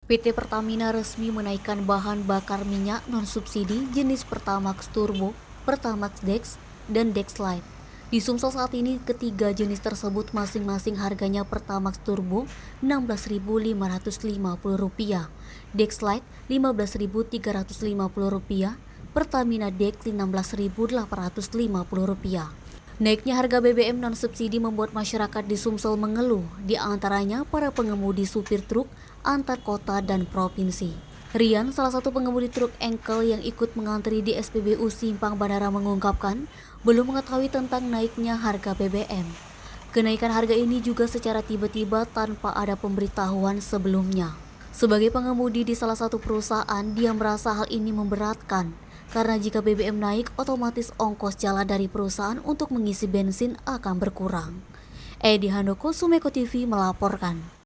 PT Pertamina resmi menaikkan bahan bakar minyak non-subsidi jenis Pertamax Turbo, Pertamax Dex, dan Dex Lite. Di Sumsel saat ini, ketiga jenis tersebut masing-masing harganya Pertamax Turbo Rp16.550, Dex Lite Rp15.350, Pertamina Dex Rp16.850. Naiknya harga BBM non-subsidi membuat masyarakat di Sumsel mengeluh, di antaranya para pengemudi supir truk antar kota dan provinsi. Rian, salah satu pengemudi truk engkel yang ikut mengantri di SPBU Simpang Bandara mengungkapkan, belum mengetahui tentang naiknya harga BBM. Kenaikan harga ini juga secara tiba-tiba tanpa ada pemberitahuan sebelumnya. Sebagai pengemudi di salah satu perusahaan, dia merasa hal ini memberatkan. Karena jika BBM naik, otomatis ongkos jalan dari perusahaan untuk mengisi bensin akan berkurang. Edi Handoko, Sumeko TV melaporkan.